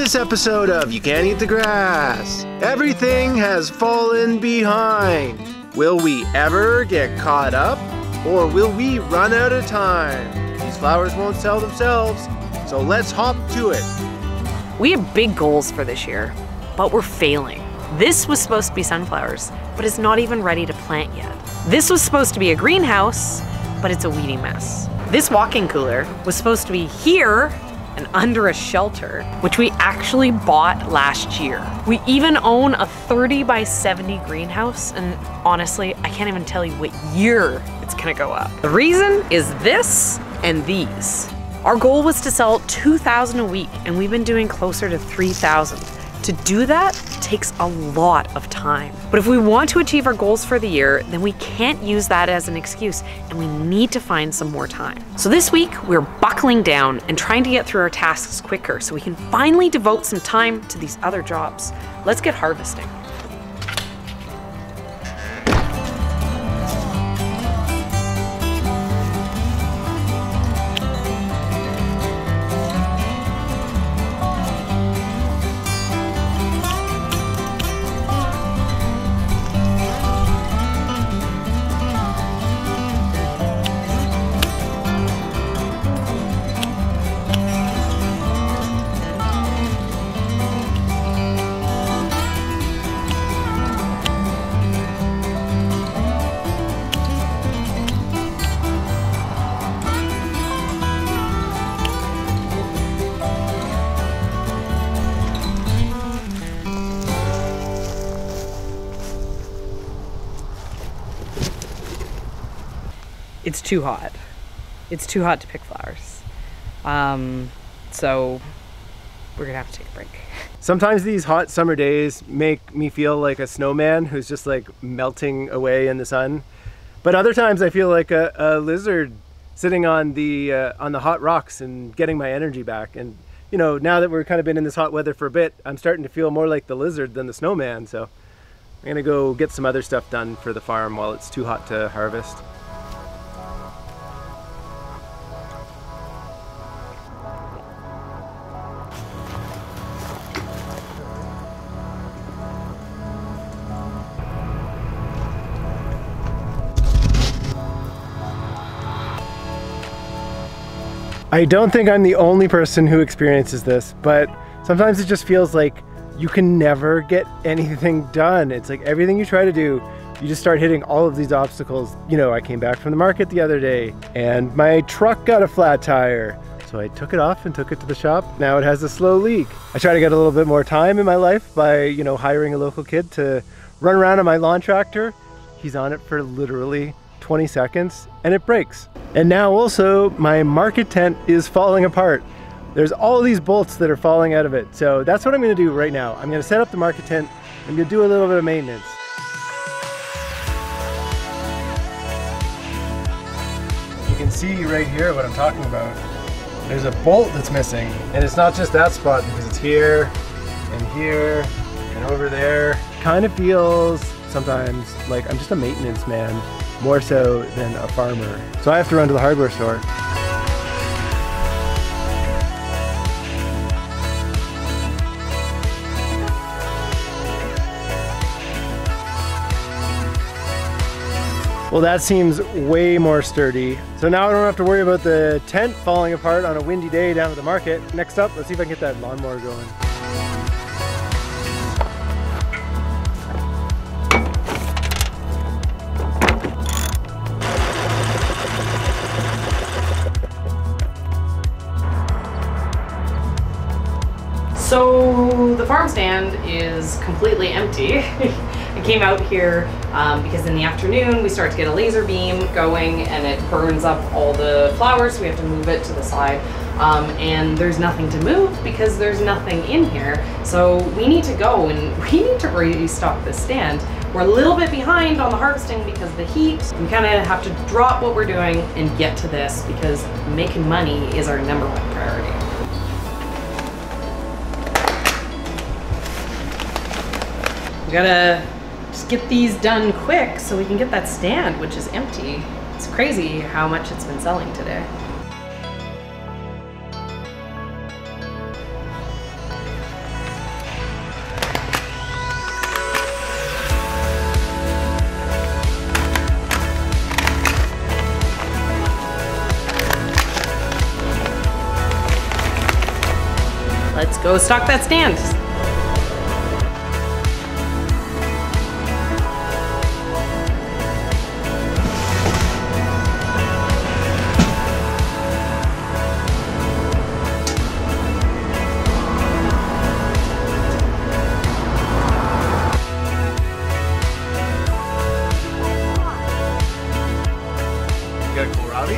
this episode of You Can't Eat the Grass, everything has fallen behind. Will we ever get caught up, or will we run out of time? These flowers won't sell themselves, so let's hop to it. We have big goals for this year, but we're failing. This was supposed to be sunflowers, but it's not even ready to plant yet. This was supposed to be a greenhouse, but it's a weedy mess. This walk-in cooler was supposed to be here and under a shelter, which we actually bought last year. We even own a 30 by 70 greenhouse, and honestly, I can't even tell you what year it's gonna go up. The reason is this and these. Our goal was to sell 2,000 a week, and we've been doing closer to 3,000. To do that takes a lot of time. But if we want to achieve our goals for the year, then we can't use that as an excuse, and we need to find some more time. So this week, we're buckling down and trying to get through our tasks quicker so we can finally devote some time to these other jobs. Let's get harvesting. It's too hot. It's too hot to pick flowers. So we're gonna have to take a break. Sometimes these hot summer days make me feel like a snowman who's just like melting away in the sun. But other times I feel like a lizard sitting on the hot rocks and getting my energy back. And you know, now that we're kind of been in this hot weather for a bit, I'm starting to feel more like the lizard than the snowman. So I'm gonna go get some other stuff done for the farm while it's too hot to harvest. I don't think I'm the only person who experiences this, but sometimes it just feels like you can never get anything done. It's like everything you try to do, you just start hitting all of these obstacles. You know, I came back from the market the other day and my truck got a flat tire. So I took it off and took it to the shop. Now it has a slow leak. I try to get a little bit more time in my life by, you know, hiring a local kid to run around on my lawn tractor. He's on it for literally 20 seconds and it breaks. And now also my market tent is falling apart. There's all these bolts that are falling out of it. So that's what I'm gonna do right now. I'm gonna set up the market tent. I'm gonna do a little bit of maintenance. You can see right here what I'm talking about. There's a bolt that's missing, and it's not just that spot because it's here and over there. Kind of feels sometimes like I'm just a maintenance man, more so than a farmer. So I have to run to the hardware store. Well, that seems way more sturdy. So now I don't have to worry about the tent falling apart on a windy day down at the market. Next up, let's see if I can get that lawnmower going. So the farm stand is completely empty. I came out here because in the afternoon we start to get a laser beam going and it burns up all the flowers, so we have to move it to the side. And there's nothing to move because there's nothing in here. So we need to go and we need to restock this stand. We're a little bit behind on the harvesting because of the heat. We kind of have to drop what we're doing and get to this because making money is our #1 priority. We gotta just get these done quick so we can get that stand, which is empty. It's crazy how much it's been selling today. Let's go stock that stand. You got kohlrabi?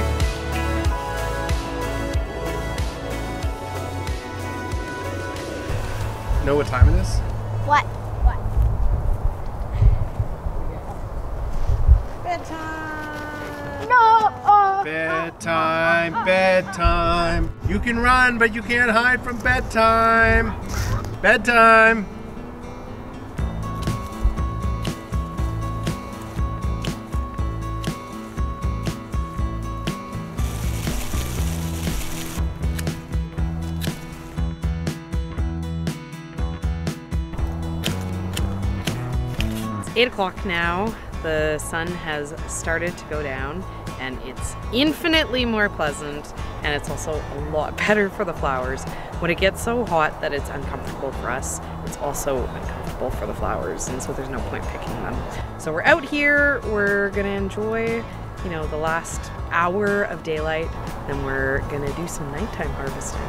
Know what time it is? What? What? Bedtime. No! Bedtime, bedtime. You can run, but you can't hide from bedtime. Bedtime. It's 8 o'clock now. The sun has started to go down and it's infinitely more pleasant, and it's also a lot better for the flowers. When it gets so hot that it's uncomfortable for us, it's also uncomfortable for the flowers, and so there's no point picking them. So we're out here, we're gonna enjoy, you know, the last hour of daylight, then we're gonna do some nighttime harvesting.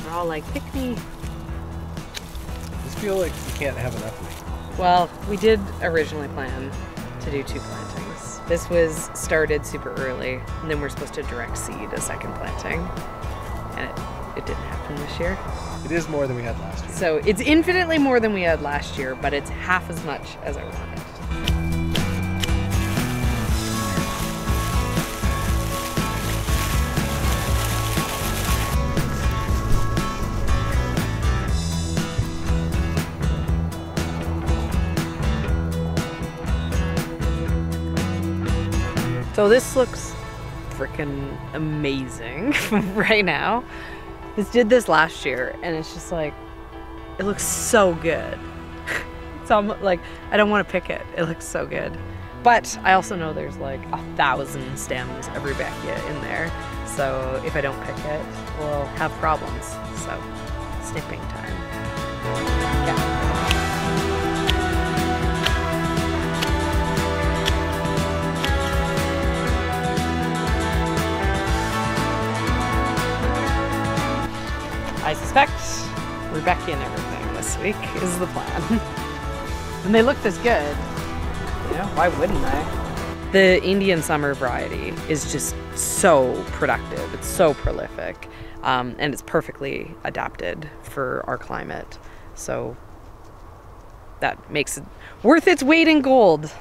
We're all like, pick me. I just feel like you can't have enough of me. Well, we did originally plan to do 2 plantings. This was started super early, and then we're supposed to direct seed a second planting, and it didn't happen this year. It is more than we had last year. So it's infinitely more than we had last year, but it's half as much as I wanted. So this looks freaking amazing right now. Did this last year, and it's just like, it looks so good. It's almost like, I don't want to pick it. It looks so good. But I also know there's like 1,000 stems of Rudbeckia in there. So if I don't pick it, we'll have problems. So snipping time. Yeah. I suspect Rudbeckia and everything this week is the plan. And they look this good, you know, why wouldn't I? The Indian summer variety is just so productive, it's so prolific, and it's perfectly adapted for our climate. So that makes it worth its weight in gold.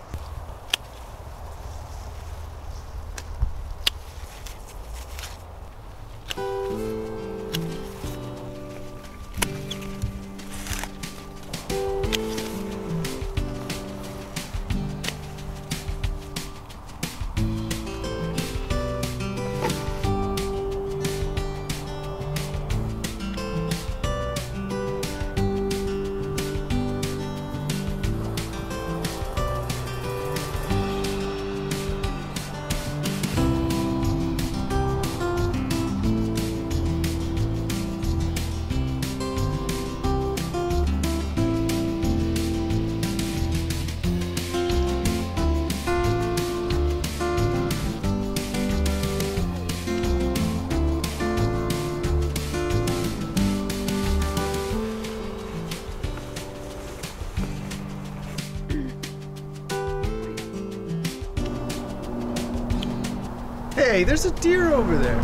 Hey, there's a deer over there.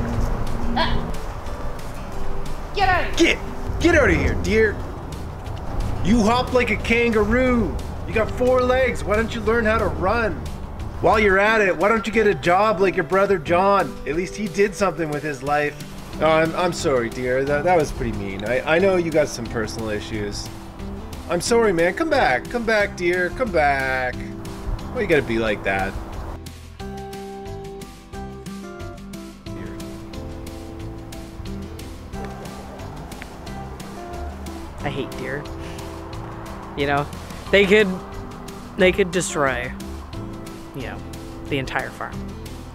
Get out of here! Get out of here, deer. You hop like a kangaroo. You got 4 legs. Why don't you learn how to run? While you're at it, why don't you get a job like your brother John? At least he did something with his life. Oh, I'm sorry, dear. That was pretty mean. I know you got some personal issues. I'm sorry, man. Come back. Come back, dear. Come back. Why you gotta be like that? I hate deer. You know, they could destroy, you know, the entire farm.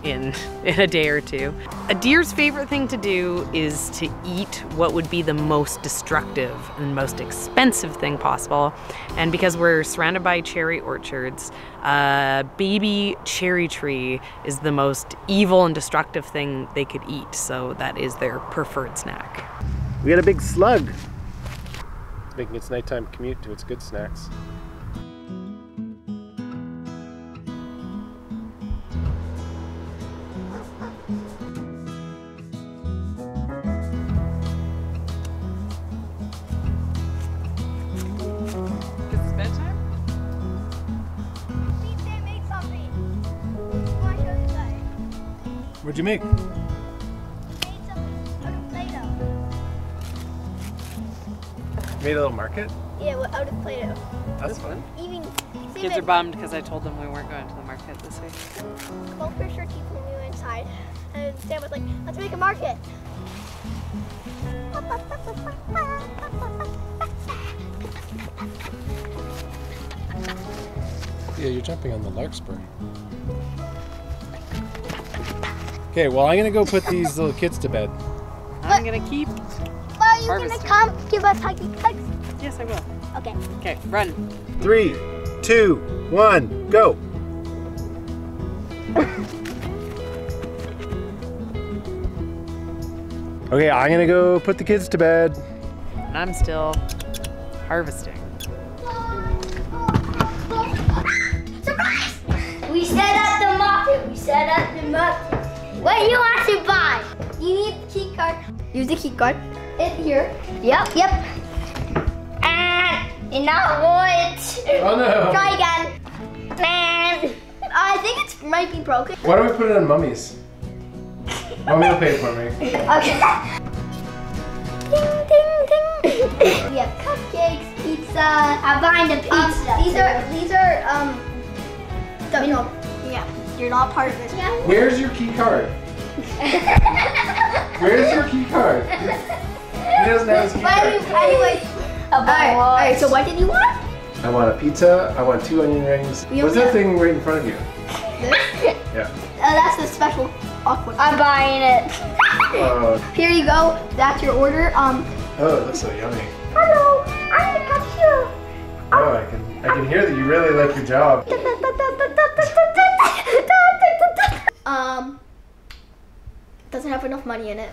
in a day or two. A deer's favorite thing to do is to eat what would be the most destructive and most expensive thing possible. And because we're surrounded by cherry orchards, a baby cherry tree is the most evil and destructive thing they could eat. So that is their preferred snack. We got a big slug. It's making its nighttime commute to its good snacks. What'd you make? Made something out of Play-Doh. Made a little market? Yeah, out of Play-Doh. That's fun. Even Kids are bummed because I told them we weren't going to the market this week. well, for sure people knew inside. And Sam was like, let's make a market. Yeah, you're jumping on the larkspur. Okay, well, I'm gonna go put these little kids to bed. I'm gonna keep. Are you Harvesting. gonna come give us huggy hugs? Yes, I will. Okay. Okay, run. 3, 2, 1, go! Okay, I'm gonna go put the kids to bed. And I'm still harvesting. Surprise! We set up the market. We set up the market. What do you want to buy? You need the key card. Use the key card. In here. Yep, yep. And now what? Oh no! Try again. And I think it might be broken. Why don't we put it on Mummy's? Mummy will pay for me. Okay. Ding, ding, ding. We have cupcakes, pizza. I'm buying the pizza. These are yeah. You're not part of this. Yeah. Where's your key card? Where's your key card? He doesn't have his key But card. anyway. Alright, so what did you want? I want a pizza, I want 2 onion rings. What's that thing right in front of you? This? Yeah. That's the special awkward. I'm buying it. Here you go. That's your order. Oh, it looks so yummy. Hello, I'm the cashier. Oh, I can hear that you really like your job. Doesn't have enough money in it.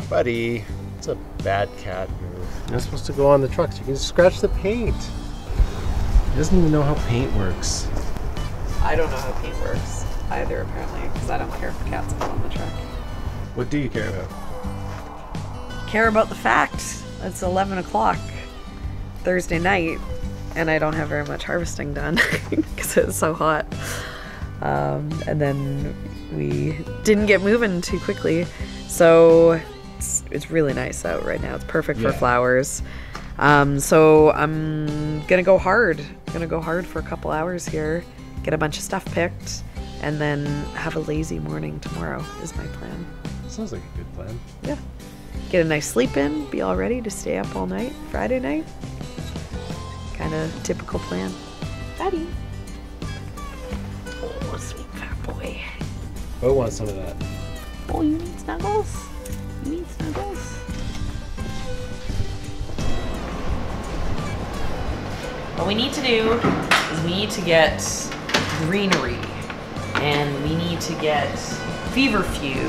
Buddy, it's a bad cat move. You're not supposed to go on the trucks. You can scratch the paint. He doesn't even know how paint works. I don't know how paint works either, apparently, because I don't care if the cats go on the truck. What do you care about? Care about the fact it's 11 o'clock Thursday night and I don't have very much harvesting done because it's so hot. And then we didn't get moving too quickly. So it's really nice out right now. It's perfect for flowers. So I'm gonna go hard. For a couple hours here, get a bunch of stuff picked, and then have a lazy morning tomorrow is my plan. Sounds like a good plan. Yeah. Get a nice sleep in, be all ready to stay up all night, Friday night. Kind of typical plan. Daddy. Oh, sweet fat boy. Bo wants some of that. Oh, you need snuggles? You need snuggles? What we need to do is we need to get greenery, and we need to get feverfew,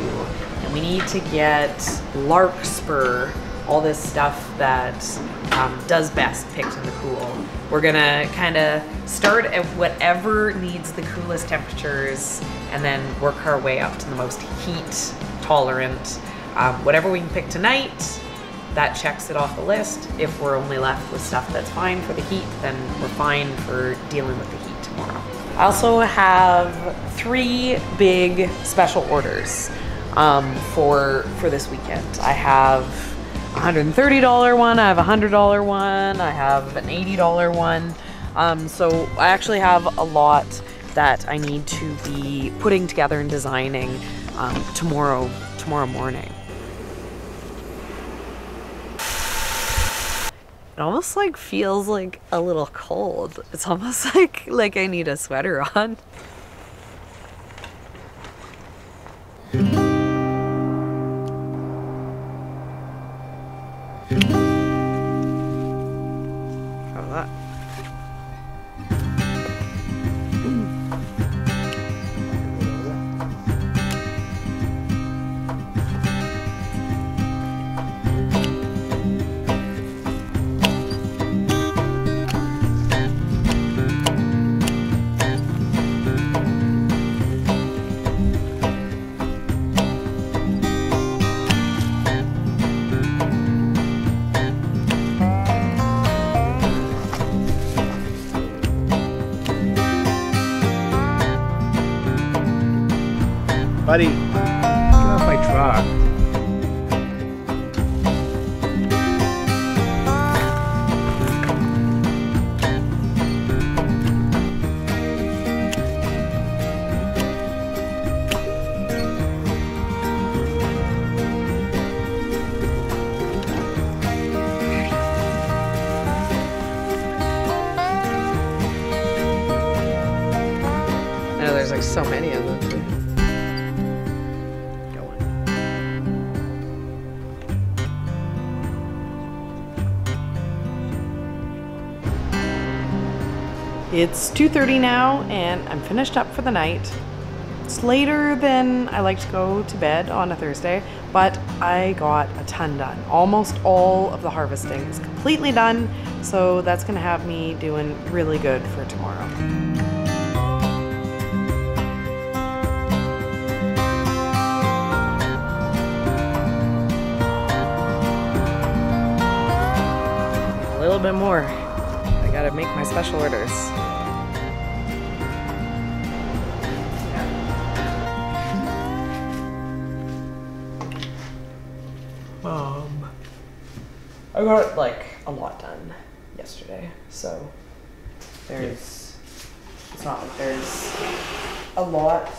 and we need to get larkspur, all this stuff that does best picked in the cool. We're gonna kind of start at whatever needs the coolest temperatures and then work our way up to the most heat tolerant. Whatever we can pick tonight, that checks it off the list. If we're only left with stuff that's fine for the heat, then we're fine for dealing with the heat tomorrow. I also have 3 big special orders for this weekend. I have a $130 one, I have a $100 one, I have an $80 one. So I actually have a lot that I need to be putting together and designing tomorrow morning. It almost like feels like a little cold. It's almost like I need a sweater on. How about that? Buddy, get off my truck. I know there's like so many of them. It's 2:30 now and I'm finished up for the night. It's later than I like to go to bed on a Thursday, but I got a ton done. Almost all of the harvesting is completely done, so that's gonna have me doing really good for tomorrow. A little bit more. I gotta make my special orders. I got like a lot done yesterday, so it's not like there's a lot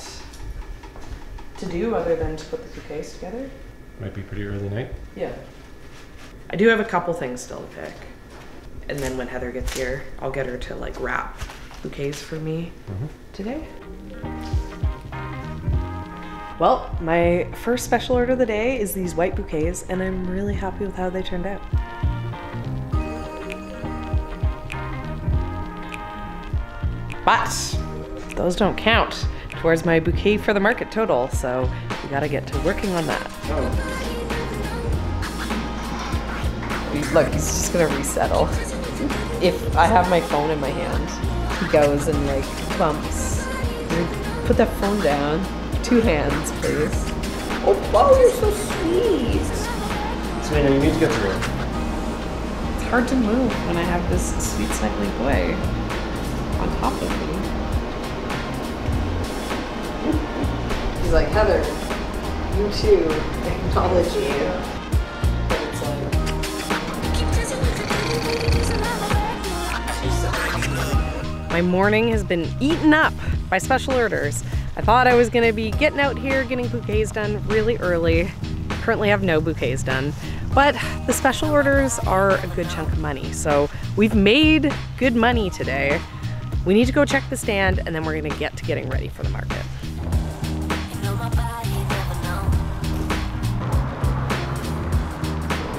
to do other than to put the bouquets together. Might be pretty early night. Yeah. I do have a couple things still to pick. And then when Heather gets here, I'll get her to like wrap bouquets for me today. Well, my first special order of the day is these white bouquets, and I'm really happy with how they turned out. But those don't count towards my bouquet for the market total, so we gotta get to working on that. Look, he's just gonna resettle. If I have my phone in my hand, he goes and like bumps. Put that phone down. 2 hands, please. Oh, wow, you're so sweet. Savannah, you need to get through it. It's hard to move when I have this sweet, snuggly boy on top of me. He's like, Heather, you too. I acknowledge you. But it's like... My morning has been eaten up by special orders. I thought I was gonna be getting out here, getting bouquets done really early. Currently have no bouquets done, but the special orders are a good chunk of money. So we've made good money today. We need to go check the stand and then we're gonna get to getting ready for the market.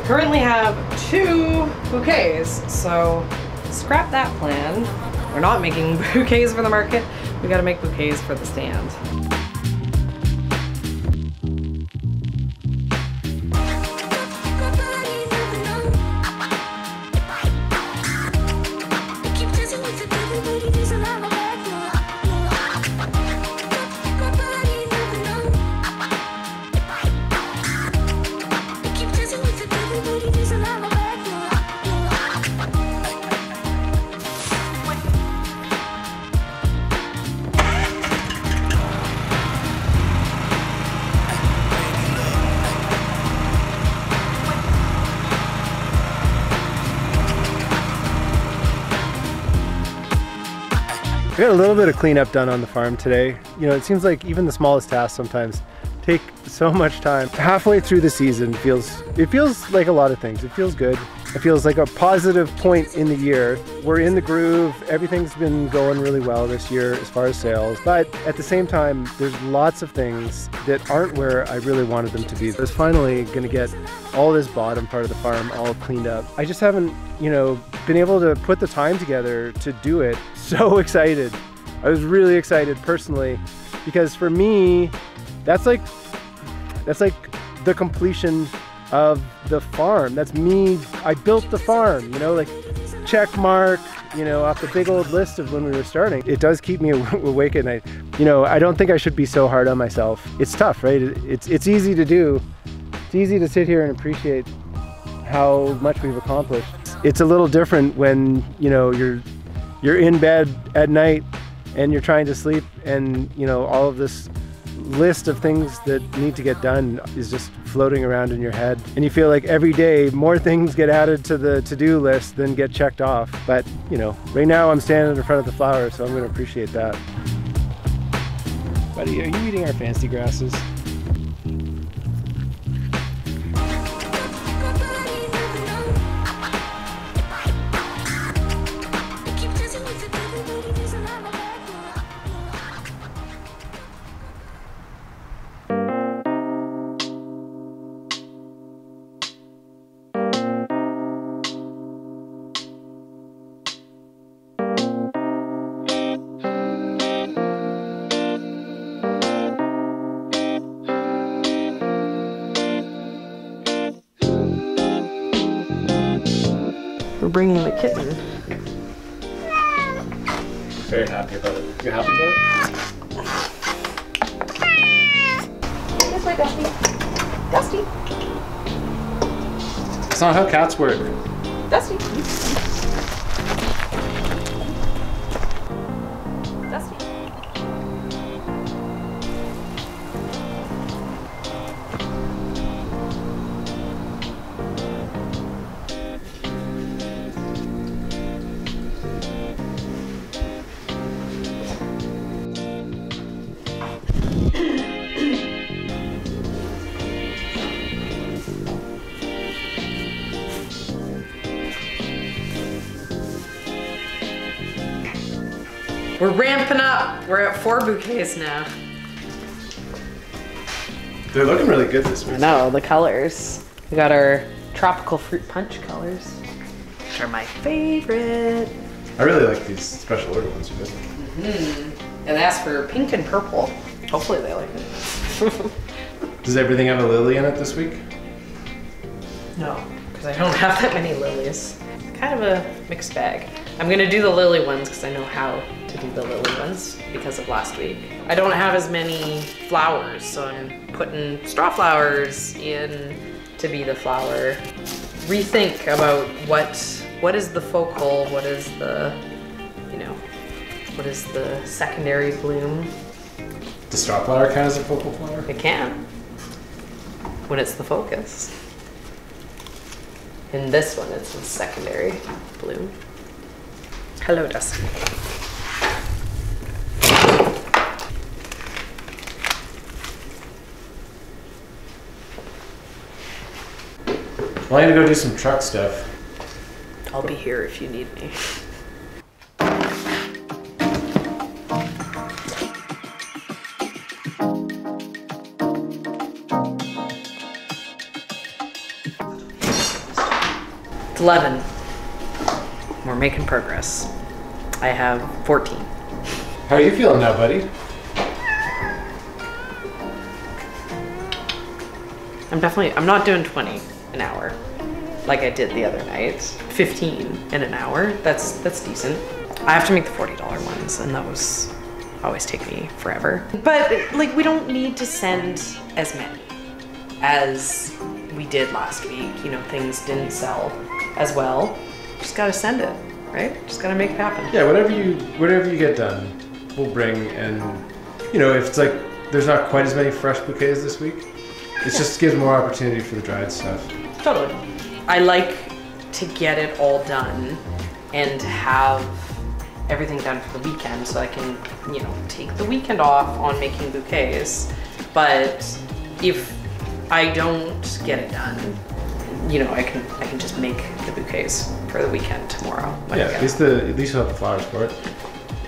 Currently have 2 bouquets, so scrap that plan. We're not making bouquets for the market. We gotta make bouquets for the stand. We got a little bit of cleanup done on the farm today. You know, it seems like even the smallest tasks sometimes take so much time. Halfway through the season it feels like a lot of things. It feels good. It feels like a positive point in the year. We're in the groove. Everything's been going really well this year as far as sales. But at the same time, there's lots of things that aren't where I really wanted them to be. I was finally going to get all this bottom part of the farm all cleaned up. I just haven't, been able to put the time together to do it. So excited. I was really excited personally, because for me, that's like the completion of the farm. That's me. I built the farm, like check mark, off the big old list of when we were starting. It does keep me awake at night. I don't think I should be so hard on myself. It's tough, right? It's easy to do. It's easy to sit here and appreciate how much we've accomplished. It's a little different when, you're in bed at night and you're trying to sleep, and all of this list of things that need to get done is just floating around in your head, and you feel like every day more things get added to the to-do list than get checked off. But right now I'm standing in front of the flowers, so I'm going to appreciate that. Buddy, are you eating our fancy grasses? We're bringing the kitten. Very happy about it. You happy about it? This way, Dusty. Dusty. That's not how cats work. Dusty. Dusty. We're ramping up. We're at 4 bouquets now. They're looking really good this week. I know, the colors. We got our tropical fruit punch colors, which are my favorite. I really like these special order ones you did. And they asked for pink and purple. Hopefully they like it. Does everything have a lily in it this week? No, because I don't have that many lilies. Kind of a mixed bag. I'm gonna do the lily ones because I know how to do the lily ones because of last week. I don't have as many flowers, so I'm putting straw flowers in to be the flower. Rethink about what is the focal, what is the, what is the secondary bloom. The straw flower count as a focal flower? It can, when it's the focus. In this one, it's the secondary bloom. Hello, Dustin. Well, I'm gonna go do some truck stuff. I'll be here if you need me. It's 11. We're making progress. I have 14. How are you feeling now, buddy? I'm not doing 20 an hour like I did the other night. 15 in an hour, that's decent. I have to make the $40 ones, and those always take me forever. But like, we don't need to send as many as we did last week. Things didn't sell as well. Just gotta send it, right? Just gotta make it happen. Yeah, whatever you get done, we'll bring. And if it's like there's not quite as many fresh bouquets this week, it just gives more opportunity for the dried stuff. Totally. I like to get it all done and to have everything done for the weekend, so I can, take the weekend off on making bouquets. But if I don't get it done, you know, I can just make the bouquets for the weekend tomorrow. Yeah, at least you have the flowers for it.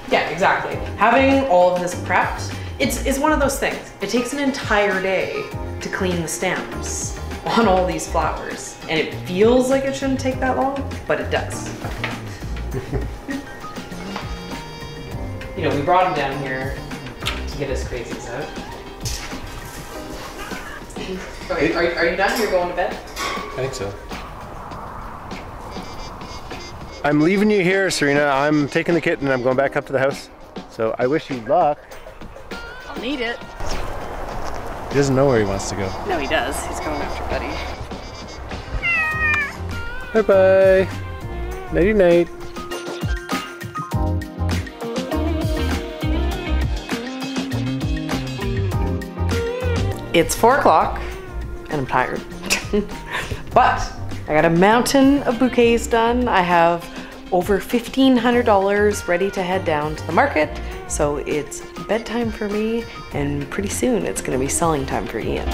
Yeah, exactly. Having all of this prepped, it's one of those things. It takes an entire day to clean the stems on all these flowers. And it feels like it shouldn't take that long, but it does. You know, we brought him down here to get his crazies out. Okay, are you done? You're going to bed? I think so. I'm leaving you here, Serena. I'm taking the kitten and I'm going back up to the house. So I wish you luck. I'll need it. He doesn't know where he wants to go. No, he does. He's going after Buddy. Bye-bye. Nighty-night. It's 4 o'clock and I'm tired. But I got a mountain of bouquets done. I have over $1,500 ready to head down to the market. So it's bedtime for me, and pretty soon it's gonna be selling time for Ian.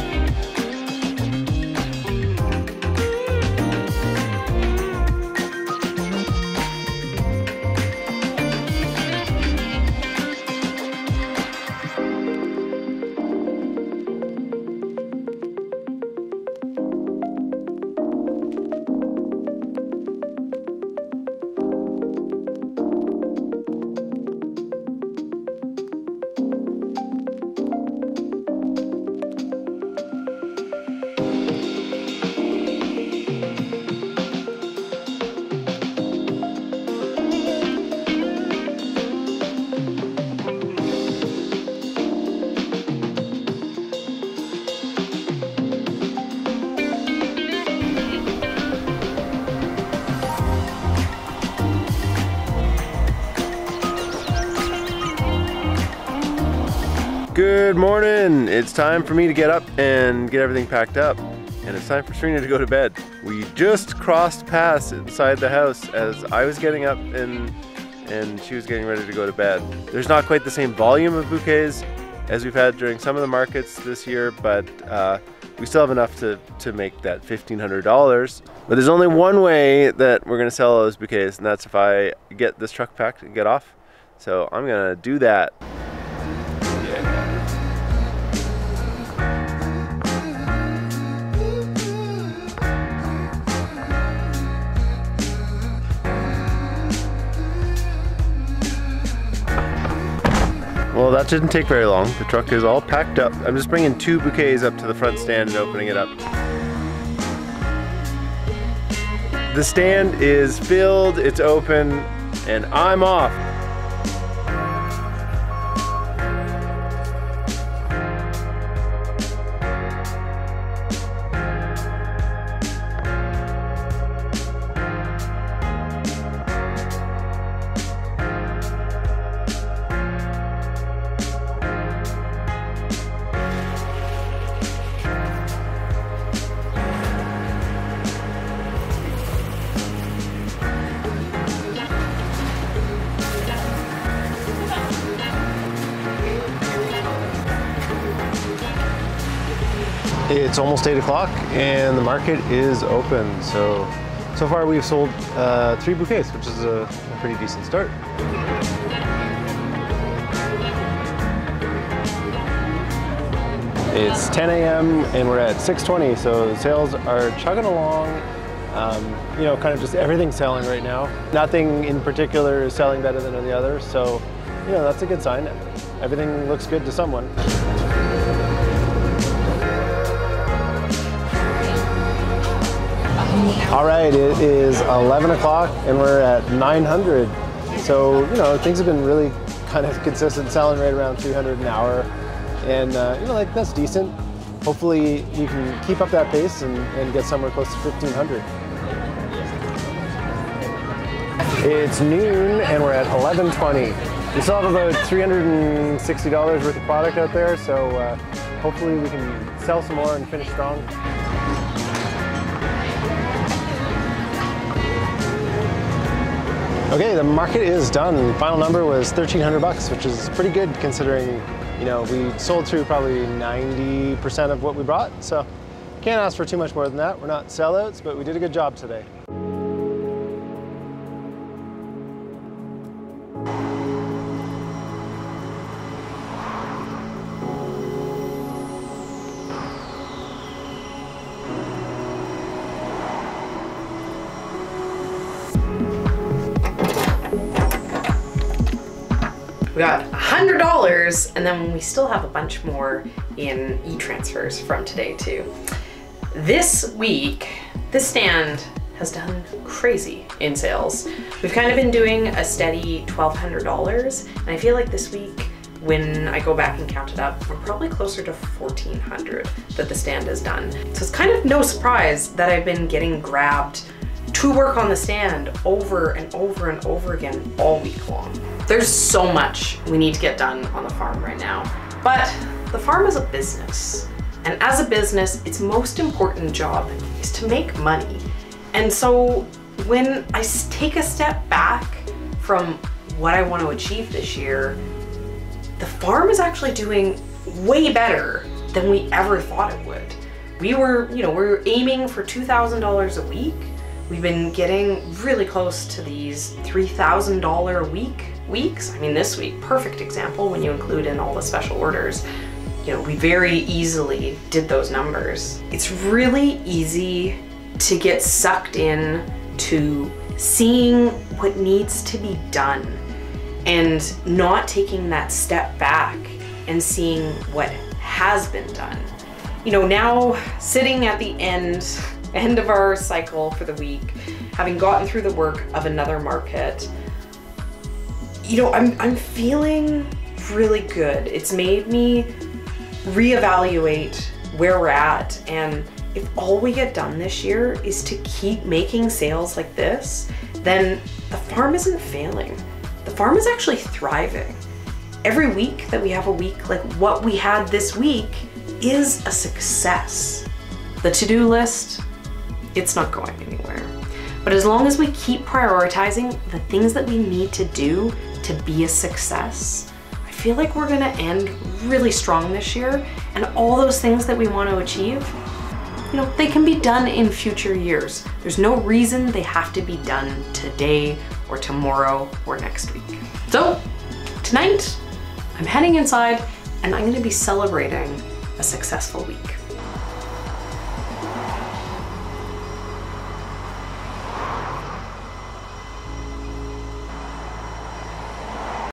Good morning. It's time for me to get up and get everything packed up. And it's time for Serena to go to bed. We just crossed paths inside the house as I was getting up and she was getting ready to go to bed. There's not quite the same volume of bouquets as we've had during some of the markets this year, but we still have enough to make that $1,500. But there's only one way that we're gonna sell those bouquets, and that's if I get this truck packed and get off. So I'm gonna do that. Well, that didn't take very long. The truck is all packed up. I'm just bringing 2 bouquets up to the front stand and opening it up. The stand is filled, it's open, and I'm off. It's almost 8 o'clock and the market is open. So far we've sold 3 bouquets, which is a pretty decent start. It's 10 a.m. and we're at 6:20, so sales are chugging along. You know, kind of just everything's selling right now. Nothing in particular is selling better than the other, so you know, that's a good sign. Everything looks good to someone. All right, it is 11 o'clock and we're at 900. So, you know, things have been really kind of consistent, selling right around 300 an hour. And, you know, like that's decent. Hopefully we can keep up that pace and get somewhere close to 1,500. It's noon and we're at 11:20. We still have about $360 worth of product out there, so hopefully we can sell some more and finish strong. Okay, the market is done. Final number was 1,300 bucks, which is pretty good considering, you know, we sold through probably 90% of what we brought. So, Can't ask for too much more than that. We're not sellouts, but we did a good job today. We got $100, and then we still have a bunch more in e-transfers from today too. This week, this stand has done crazy in sales. We've kind of been doing a steady $1,200, and I feel like this week, when I go back and count it up, we're probably closer to $1,400 that the stand has done. So it's kind of no surprise that I've been getting grabbed to work on the stand over and over and over again all week long. There's so much we need to get done on the farm right now, but the farm is a business. And as a business, its most important job is to make money. And so when I take a step back from what I want to achieve this year, the farm is actually doing way better than we ever thought it would. We were aiming for $2,000 a week. We've been getting really close to these $3,000 a week weeks. I mean, this week, perfect example when you include in all the special orders. You know, we very easily did those numbers. It's really easy to get sucked in to seeing what needs to be done and not taking that step back and seeing what has been done. You know, now sitting at the end of our cycle for the week, having gotten through the work of another market, you know, I'm feeling really good. It's made me reevaluate where we're at, and if all we get done this year is to keep making sales like this, then the farm isn't failing. The farm is actually thriving. Every week that we have a week like what we had this week is a success. The to-do list, it's not going anywhere. But as long as we keep prioritizing the things that we need to do to be a success, I feel like we're gonna end really strong this year, and all those things that we want to achieve, you know, they can be done in future years. There's no reason they have to be done today or tomorrow or next week. So tonight, I'm heading inside and I'm gonna be celebrating a successful week.